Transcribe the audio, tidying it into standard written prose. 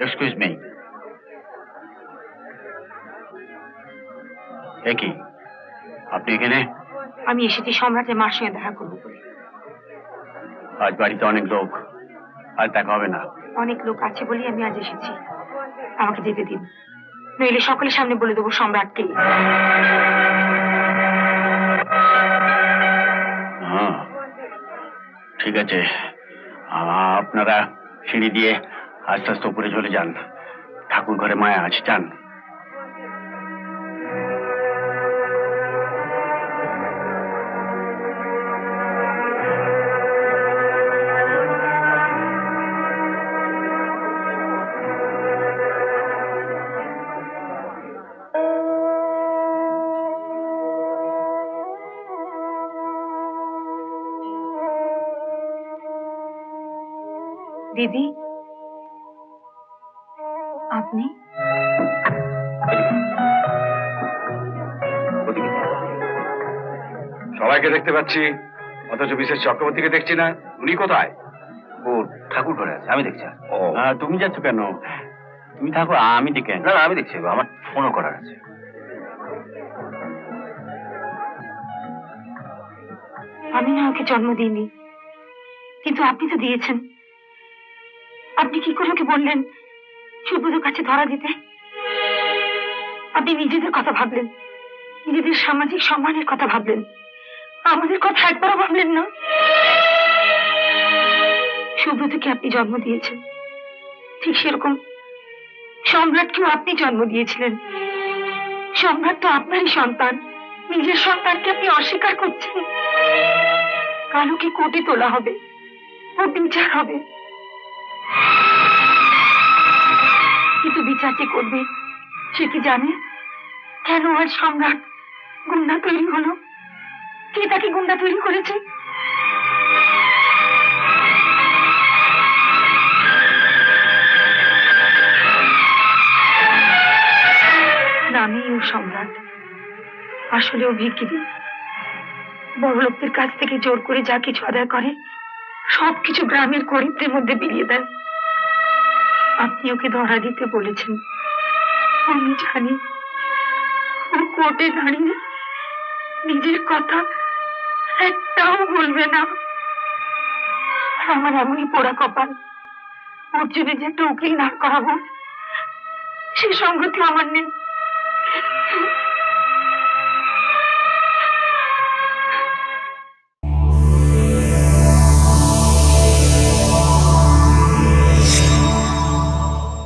Excuse me, কি আপনি এখানে? আমি এসেছি সম্রাটের মার সঙ্গে দেখা করবো বলে। আজ বাড়িতে অনেক লোক, আজ দেখা হবে না। অনেক লোক আছে বলেই আমি আজ এসেছি, আমাকে যেতে দিন, নইলে সকলের সামনে বলে দেবো সম্রাটকে। হ্যাঁ ঠিক আছে, আপনারা সিঁড়ি দিয়ে আস্তে আস্তে উপরে চলে যান, ঠাকুর ঘরে মায়া আছে, যান। দিদি, আপনি? সবাইকে দেখতে পাচ্ছি, অথচ মিসেস চক্রবর্তীকে দেখছি না। উনি কোথায়? ও ঠাকুর ঘরে আছে, আমি দেখছি। ও তুমি যাচ্ছ কেন? তুমি থাকো, আমি দেখে। না না, আমি দেখছি, আমার ফোনও করার আছে। আমি না ওকে জন্ম দিইনি, কিন্তু আপনি তো দিয়েছেন। আপনি কি করে ওকে বললেন সুব্রতর কাছে ধরা দিতে? আপনি নিজেদের কথা ভাবলেন, নিজেদের সামাজিক সম্মানের কথা ভাবলেন, আমাদের কথা একবারও ভাবলেন না। সুব্রতকে আপনি জন্ম দিয়েছেন, ঠিক সেরকম সম্রাটকেও আপনি জন্ম দিয়েছিলেন। সম্রাট তো আপনারই সন্তান, নিজের সন্তানকে আপনি অস্বীকার করছেন। কাল ওকে কোর্টে তোলা হবে, ওর বিচার হবে, কিন্তু বিচার যে করবে সে কি জানে কেন আর সম্রাট গুন্ডা তৈরি হলো? কে তাকে গুন্ডা তৈরি করেছে? নামেই ও সম্রাট, আসলে ও ভিখিরি। বড় লোকদের কাছ থেকে জোর করে যা কিছু আদায় করে সবকিছু গ্রামের গরিবদের মধ্যে বিলিয়ে দেয়। আপনি ওকে ধরা দিতে বলেছেন, আমি জানি ও কোর্টে দাঁড়িয়ে নিজের কথা একটাও বলবে না। আমার এমনই পোড়া কপাল, ওর জন্য যে একটা উকিল না করাবো সে সঙ্গতি আমার নেই।